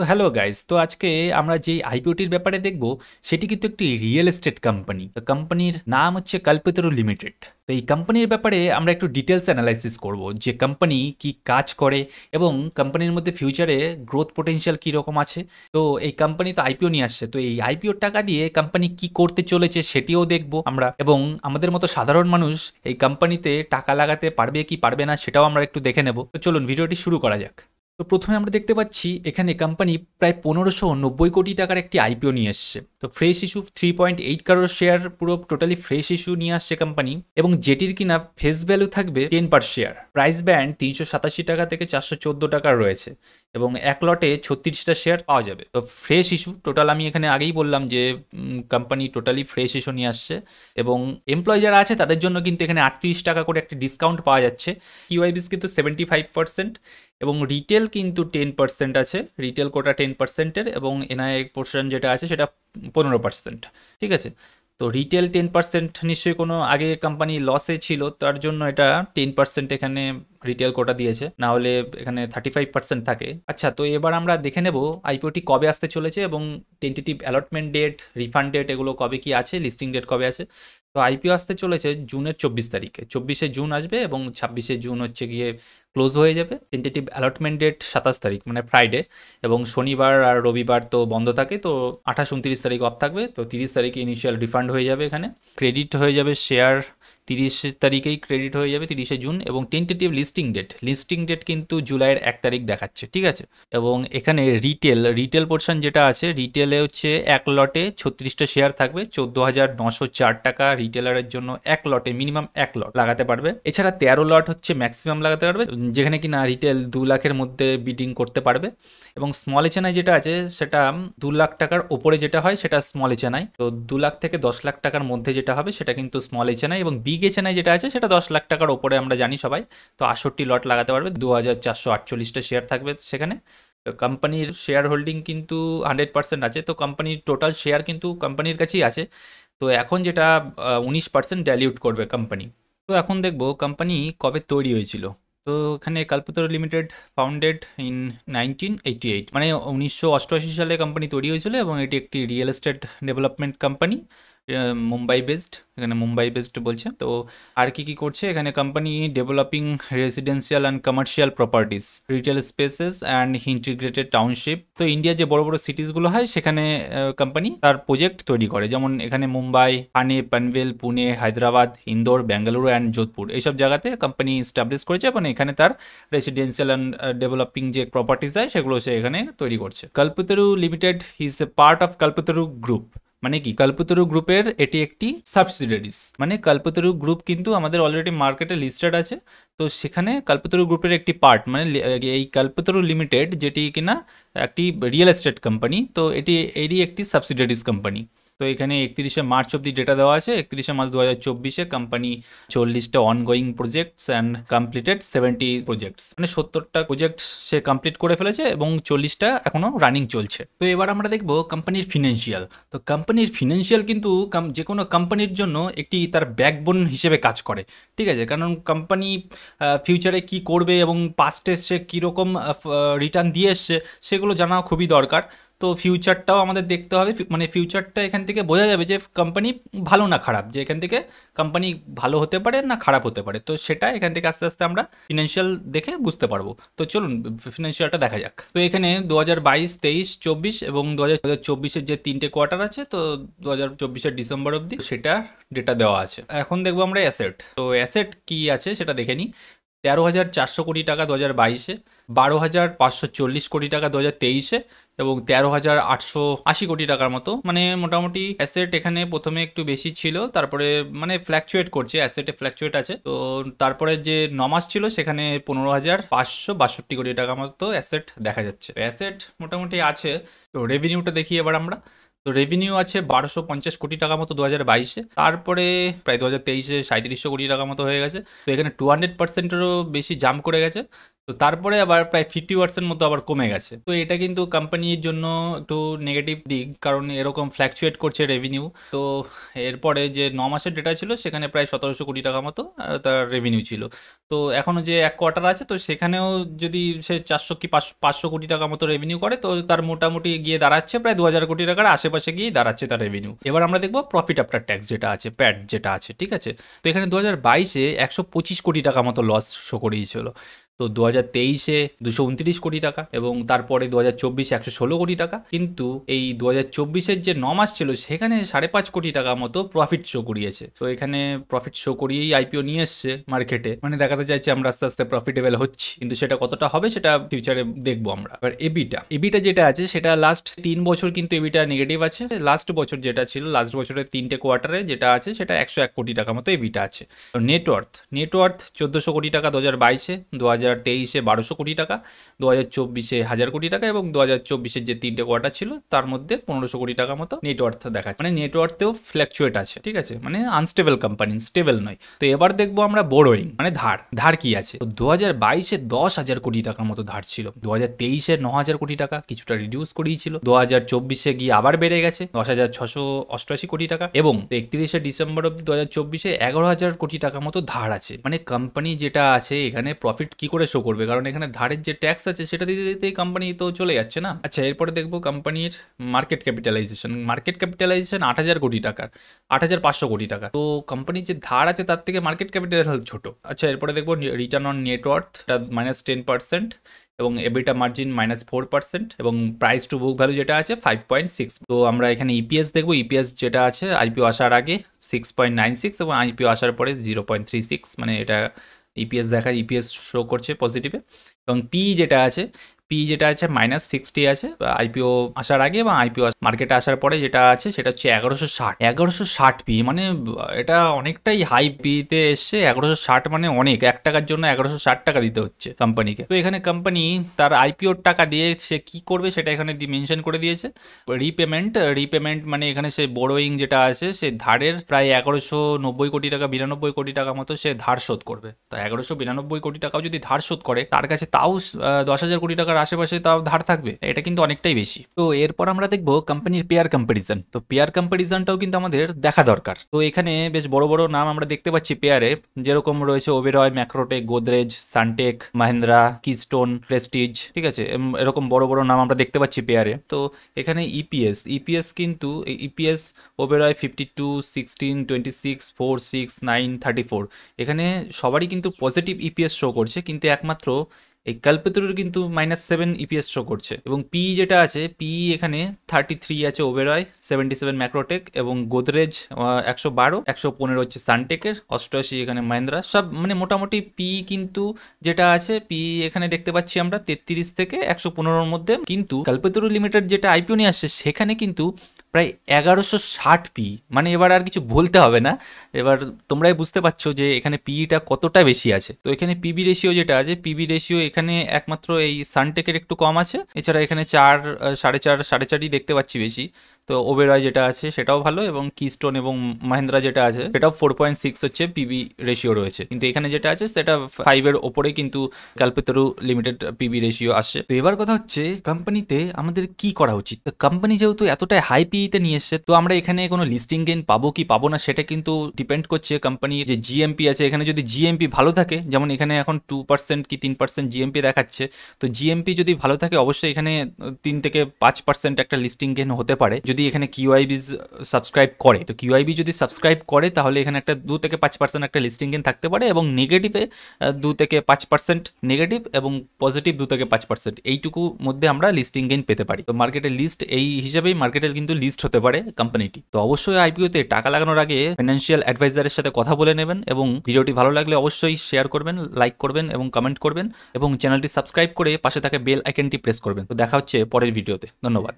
তো hello guys, তো আজকে আমরা যে আইপিওটির ব্যাপারে দেখব সেটি কিন্তু একটি রিয়েল এস্টেট কোম্পানি। তো কোম্পানির নাম হচ্ছে কল্পতরু লিমিটেড। তো এই কোম্পানির ব্যাপারে আমরা একটু ডিটেলস অ্যানালাইসিস করব, যে কোম্পানি কি কাজ করে এবং কোম্পানির মধ্যে ফিউচারে গ্রোথ পোটেনশিয়াল কী রকম আছে। তো এই কোম্পানি তো আইপিও নিয়ে আসছে, তো এই আইপিওর টাকা দিয়ে কোম্পানি কি করতে চলেছে সেটিও দেখব আমরা, এবং আমাদের মতো সাধারণ মানুষ এই কোম্পানিতে টাকা লাগাতে পারবে কি পারবে না সেটাও আমরা একটু দেখে নেব। তো চলুন ভিডিওটি শুরু করা যাক। তো প্রথমে আমরা দেখতে পাচ্ছি এখানে কোম্পানি প্রায় 1590 কোটি টাকার একটি আইপিও নিয়ে এসছে। তো ফ্রেশ ইস্যু 3.8 কারোর শেয়ার, পুরো টোটালি ফ্রেশ ইস্যু নিয়ে আসছে কোম্পানি, এবং যেটির কিনা ফেস ভ্যালু থাকবে 10 পার শেয়ার। প্রাইস ব্যান্ড 387 টাকা থেকে 414 টাকার রয়েছে, এবং এক লটে 36টা শেয়ার পাওয়া যাবে। তো ফ্রেশ ইস্যু টোটাল, আমি এখানে আগেই বললাম যে কোম্পানি টোটালি ফ্রেশ ইস্যু নিয়ে আসছে, এবং এমপ্লয় যারা আছে তাদের জন্য কিন্তু এখানে 38 টাকা করে একটি ডিসকাউন্ট পাওয়া যাচ্ছে। কিউআইবিস কিন্তু 75%, এবং রিটেল কিন্তু 10% আছে, রিটেল কোটা 10%-এর, এবং এনআইআই পোর্শন যেটা আছে সেটা 15%। ঠিক আছে, তো রিটেল 10% নিশ্চয়ই কোনো আগে কোম্পানি লসে ছিল, তার জন্য এটা 10% এখানে রিটেল কোটা দিয়েছে, না হলে এখানে 35% থাকে। আচ্ছা, তো এবার আমরা দেখে নেব আইপিওটি কবে আসতে চলেছে, এবং tentative allotment date, refund date এগুলো কবে কি আছে, লিস্টিং ডেট কবে আছে। তো আইপিও আসতে চলেছে জুনের 24 তারিখে, 24শে জুন আসবে, এবং 26শে জুন হচ্ছে গিয়ে ক্লোজ হয়ে যাবে। টেন্টেটিভ অ্যালটমেন্ট ডেট 27 তারিখ মানে ফ্রাইডে, এবং শনিবার আর রবিবার তো বন্ধ থাকে, তো 28-29 তারিখ অফ থাকবে। তো 30 তারিখে ইনিশিয়াল রিফান্ড হয়ে যাবে, এখানে ক্রেডিট হয়ে যাবে শেয়ার 30 তারিখেই ক্রেডিট হয়ে যাবে, 30শে জুন। এবং টেন্টেটিভ লিস্টিং ডেট কিন্তু জুলাইয়ের 1 তারিখ দেখাচ্ছে। ঠিক আছে, এবং এখানে রিটেল পোর্শন যেটা আছে, রিটেলে হচ্ছে এক লটে 36টা শেয়ার থাকবে, 14,904 টাকা রিটেলারের জন্য এক লটে মিনিমাম এক লট লাগাতে পারবে। এছাড়া 13 লট হচ্ছে ম্যাক্সিমাম লাগাতে পারবে, যেখানে কিনা রিটেল 2 লাখের মধ্যে বিডিং করতে পারবে। এবং স্মল এচএনআই যেটা আছে সেটা 2 লাখ টাকার ওপরে যেটা হয় সেটা স্মল এচএনআই, তো 2 লাখ থেকে 10 লাখ টাকার মধ্যে যেটা হবে সেটা কিন্তু স্মল এচএনআই, এবং বিগ এচএনআই যেটা আছে সেটা 10 লাখ টাকার ওপরে আমরা জানি সবাই। তো 68 লট লাগাতে পারবে, 2448টা শেয়ার থাকবে সেখানে। তো কোম্পানির শেয়ার হোল্ডিং কিন্তু 100% আছে, তো কোম্পানির টোটাল শেয়ার কিন্তু কোম্পানির কাছেই আছে। তো এখন যেটা 19% ড্যালিউট করবে কোম্পানি। তো এখন দেখবো কোম্পানি কবে তৈরি হয়েছিল। তো এখানে কল্পতরু লিমিটেড ফাউন্ডেড ইন 1988, মানে 1988 সালে কোম্পানি তৈরি হয়েছিল, এবং এটি একটি real estate development company, Mumbai based, এখানে মুম্বাই বেসড বলছে। তো আর কি কি করছে এখানে company, developing residential and commercial properties, retail spaces and integrated township. তো ইন্ডিয়ার যে বড় বড় সিটিসগুলো হয় সেখানে কোম্পানি তার প্রজেক্ট তৈরি করে, যেমন এখানে মুম্বাই, ঠানে, পনভেল, পুনে, হায়দ্রাবাদ, ইন্দোর, বেঙ্গালুরু অ্যান্ড যোধপুর, এইসব জায়গাতে কোম্পানি স্টাবলিশ করেছে, এবং এখানে তার রেসিডেন্সিয়াল অ্যান্ড ডেভেলপিং যে প্রপার্টিজ হয় সেগুলো সে এখানে তৈরি করছে। Kalpataru limited is a part of Kalpataru group, মানে কি কল্পতরু গ্রুপের এটি একটি সাবসিডিয়ারিজ, মানে কল্পতরু গ্রুপ কিন্তু আমাদের অলরেডি মার্কেটে লিস্টেড আছে, তো সেখানে কল্পতরু গ্রুপের একটি পার্ট, মানে এই কল্পতরু লিমিটেড যেটি কিনা একটি রিয়েল এস্টেট কোম্পানি, তো এরই একটি সাবসিডিয়ারিজ কোম্পানি। তো এখানে 31শে মার্চ অব্দি ডেটা দেওয়া আছে, 31শে মার্চ 2024-এ কোম্পানি 40টা ongoing projects and completed 70 projects, মানে 70টা প্রজেক্ট সে কমপ্লিট করে ফেলেছে, এবং 40টা এখনো রানিং চলছে। তো এবার আমরা দেখবো কোম্পানির ফিনান্সিয়াল। তো কোম্পানির ফিনান্সিয়াল কিন্তু যে কোনো কোম্পানির জন্য একটি তার ব্যাকবোন হিসেবে কাজ করে। ঠিক আছে, কারণ কোম্পানি ফিউচারে কি করবে এবং পাস্টে সে কীরকম রিটার্ন দিয়ে এসছে সেগুলো জানা খুবই দরকার। তো ফিউচারটাও আমাদের দেখতে হবে, মানে ফিউচারটা এখান থেকে বোঝা যাবে যে কোম্পানি ভালো না খারাপ, যে এখান থেকে কোম্পানি ভালো হতে পারে না খারাপ হতে পারে, তো সেটা এখান থেকে আস্তে আস্তে আমরা ফিনান্সিয়াল দেখে বুঝতে পারবো। তো চলুন ফিনান্সিয়ালটা দেখা যাক। তো এখানে 2022, 23, 24 এবং 2024-এর যে 3টে কোয়ার্টার আছে, তো 2024-এর ডিসেম্বর অবধি সেটা ডেটা দেওয়া আছে। এখন দেখবো আমরা অ্যাসেট। তো অ্যাসেট কি আছে সেটা দেখে নিই। 13,400 কোটি টাকা 2022-এ, 12,540 কোটি টাকা 2023-এ, এবং 13,880 কোটি টাকার মতো, মানে মোটামুটি অ্যাসেট এখানে প্রথমে একটু বেশি ছিল, তারপরে মানে ফ্ল্যাকচুয়েট করছে, অ্যাসেটে ফ্ল্যাকচুয়েট আছে। তো তারপরে যে 9 মাস ছিল সেখানে 15,562 কোটি টাকার মতো অ্যাসেট দেখা যাচ্ছে। অ্যাসেট মোটামুটি আছে। তো রেভিনিউটা দেখি এবার আমরা। তো রেভিনিউ আছে 1,250 কোটি টাকা মতো 2022-এ, তারপরে প্রায় 2023-এ 3,700 কোটি টাকা মতো হয়ে গেছে। তো এখানে 200%-এরও বেশি জাম্প করে গেছে। তো তারপরে আবার প্রায় 50% মতো আবার কমে গেছে। তো এটা কিন্তু কোম্পানির জন্য একটু নেগেটিভ দিক, কারণ এরকম ফ্ল্যাকচুয়েট করছে রেভিনিউ। তো এরপরে যে 9 মাসের ডেটা ছিল সেখানে প্রায় 1700 কোটি টাকা মতো তার রেভিনিউ ছিল। তো এখনো যে এক কোয়ার্টার আছে, তো সেখানেও যদি সে 400 কি 500 কোটি টাকা মতো রেভিনিউ করে, তো তার মোটামুটি গিয়ে দাঁড়াচ্ছে প্রায় 2000 কোটি টাকার আশেপাশে গিয়ে দাঁড়াচ্ছে তার রেভিনিউ। এবার আমরা দেখবো প্রফিট আফটার ট্যাক্স যেটা আছে, প্যাট যেটা আছে, ঠিক আছে। তো এখানে 2022-এ 125 কোটি টাকা মতো লস শো করিয়েছিল। তো 2023-এ 229 কোটি টাকা, এবং তারপরে 2024-এ 116 কোটি টাকা। কিন্তু এই 2024-এর যে 9 মাস ছিল সেখানে 5.5 কোটি টাকা মতো প্রফিট শো করিয়েছে। তো এখানে প্রফিট শো করিয়েই আইপিও নিয়ে এসছে মার্কেটে, মানে দেখাতে চাইছে আমরা আস্তে আস্তে প্রফিটেবল হচ্ছি, কিন্তু সেটা কতটা হবে সেটা ফিউচারে দেখবো আমরা। এবার এবিটা যেটা আছে সেটা লাস্ট 3 বছর কিন্তু এবিটা নেগেটিভ আছে। লাস্ট বছর যেটা ছিল, লাস্ট বছরের 3টে কোয়ার্টারে যেটা আছে সেটা 101 কোটি টাকা মতো এবিটা আছে। নেটওয়ার্থ 1400 কোটি টাকা 2022-এ, 2023-এ 1200 কোটি টাকা, 2024-এ 1000 কোটি টাকা, এবং 2024-এর যে 3টে কোয়ার্টার ছিল তার মধ্যে 1500 কোটি টাকা মতো নেটওয়ার্থ দেখাচ্ছে। মানে নেটওয়ার্থেও ফ্ল্যাকচুয়েট আছে, ঠিক আছে, মানে আনস্টেবল কোম্পানি, স্টেবল নয়। তো এবার দেখবো আমরা বোরোয়িং, মানে ধার কি আছে। তো 2022-এ 10,000 কোটি টাকার মতো ধার ছিল, 2023-এ 9,000 কোটি টাকা, কিছুটা রিডিউস করিয়েছিল, 2024-এ গিয়ে আবার বেড়ে গেছে 10,688 কোটি টাকা, এবং 31শে ডিসেম্বর অব্দি 2024-এ 11,000 কোটি টাকা মতো ধার আছে। মানে কোম্পানি যেটা আছে এখানে প্রফিট কি করে শো করবে, কারণ এখানে ধারের যে ট্যাক্স আছে সেটা দিতে দিতেই কোম্পানি তো চলে যাচ্ছে না। আচ্ছা, এরপরে দেখবো কোম্পানির মার্কেট ক্যাপিটালাইজেশন। 8,000 কোটি টাকার, 8,500 কোটি টাকা। তো কোম্পানির যে ধার আছে তার থেকে মার্কেট ক্যাপিটাল ছোট। আচ্ছা, এরপরে দেখবো রিটার্ন অন নেটওয়ার্থ -10%, এবং এবিটা মার্জিন -4%, এবং প্রাইস টু বুক ভ্যালু যেটা আছে 5.6। তো আমরা এখানে ইপিএস দেখবো। ইপিএস যেটা আছে আইপিও আসার আগে 6.96, এবং আইপিও আসার পরে 0.36, মানে এটা ইপিএস দেখায়, ইপিএস শো করছে পজিটিভে। এবং যেটা আছে -60 আছে আইপিও আসার আগে, এবং আইপিও মার্কেটে আসার পরে যেটা আছে সেটা হচ্ছে 1160 পি, মানে এটা অনেকটাই হাই পিতে এসছে। 1160 মানে অনেক, 1 টাকার জন্য 1160 টাকা দিতে হচ্ছে কোম্পানিকে। তো এখানে কোম্পানি তার আইপিওর টাকা দিয়ে সে কি করবে সেটা এখানে মেনশন করে দিয়েছে। রিপেমেন্ট মানে এখানে সে বোরোয়িং যেটা আছে সে ধারের প্রায় 1190 কোটি টাকা, 92 কোটি টাকা মতো সে ধার শোধ করবে। তো 1192 কোটি টাকাও যদি ধার শোধ করে, তার কাছে তাও 10,000 কোটি টাকার আশেপাশে তাও ধার থাকবে, এটা কিন্তু অনেকটাই বেশি। তো এরপর আমরা দেখবো কোম্পানির পেয়ার কম্পারিজন। তো পেয়ার কম্পারিজনটাও কিন্তু আমাদের দেখা দরকার। তো এখানে বেশ বড় বড় নাম আমরা দেখতে পাচ্ছি পেয়ারে, যেরকম রয়েছে ওবেরয়, ম্যাক্রোটেক, গোদরেজ, সানটেক, মাহিন্দ্রা, কিস্টোন, প্রেস্টিজ, ঠিক আছে, এরকম বড় বড় নাম আমরা দেখতে পাচ্ছি পেয়ারে। তো এখানে ইপিএস কিন্তু ইপিএস ওবেরয় 52, 16, 26, 4, 6, 9, 34, এখানে সবারই কিন্তু পজিটিভ ইপিএস শো করছে, কিন্তু একমাত্র এই কল্পতরুর কিন্তু -7 ইপিএস শো করছে। এবং পি যেটা আছে, পি এখানে 33 আছে ওবেরয়, 77 ম্যাক্রোটেক, এবং গোদরেজ 112, 115 হচ্ছে সানটেকের, 88 এখানে মাহিন্দ্রা। সব মানে মোটামুটি পি কিন্তু যেটা আছে, পি এখানে দেখতে পাচ্ছি আমরা 33 থেকে 115-র মধ্যে। কিন্তু কল্পতরু লিমিটেড যেটা আইপিও নিয়ে আসছে সেখানে কিন্তু প্রায় 1160 পি, মানে এবার আর কিছু বলতে হবে না, এবার তোমরাই বুঝতে পারছো যে এখানে পিটা কতটা বেশি আছে। তো এখানে পিবি রেশিও যেটা আছে, পিবি রেশিও এখানে একমাত্র এই সানটেকের একটু কম আছে, এছাড়া এখানে 4, 4.5 দেখতে পাচ্ছি বেশি। তো ওবেরয় যেটা আছে সেটাও ভালো, এবং কিস্টোন এবং মাহিন্দ্রা যেটা আছে সেটাও 4.6 হচ্ছে পিবি রেশিও রয়েছে। কিন্তু এখানে যেটা আছে সেটা 5-এর ওপরে কিন্তু কল্পতরু লিমিটেড পিবি রেশিও আসছে। তো এবার কথা হচ্ছে কোম্পানিতে আমাদের কি করা উচিত। তো কোম্পানি যেহেতু এতটাই হাই পিতে নিয়ে এসছে, তো আমরা এখানে কোনো লিস্টিং গেইন পাবো কি পাবো না সেটা কিন্তু ডিপেন্ড করছে কোম্পানির যে জিএমপি আছে। এখানে যদি জিএমপি ভালো থাকে, যেমন এখানে এখন 2% কি 3% জিএমপি দেখাচ্ছে, তো জিএমপি যদি ভালো থাকে অবশ্যই এখানে 3 থেকে 5% একটা লিস্টিং গেইন হতে পারে, যদি এখানে কিউআইবি সাবস্ক্রাইব করে। তো কিউআইবি যদি সাবস্ক্রাইব করে তাহলে এখানে একটা 2 থেকে 5% একটা লিস্টিং গেইন থাকতে পারে, এবং নেগেটিভে 2 থেকে 5% নেগেটিভ, এবং পজিটিভ 2 থেকে 5%, এইটুকু মধ্যে আমরা লিস্টিং গেইন পেতে পারি। তো মার্কেটের লিস্ট এই হিসাবেই মার্কেটের কিন্তু লিস্ট হতে পারে কোম্পানিটি। তো অবশ্যই আইপিওতে টাকা লাগানোর আগে ফাইন্যান্সিয়াল অ্যাডভাইজারের সাথে কথা বলে নেবেন, এবং ভিডিওটি ভালো লাগলে অবশ্যই শেয়ার করবেন, লাইক করবেন, এবং কমেন্ট করবেন, এবং চ্যানেলটি সাবস্ক্রাইব করে পাশে থাকা বেল আইকনটি প্রেস করবেন। তো দেখা হচ্ছে পরের ভিডিওতে। ধন্যবাদ।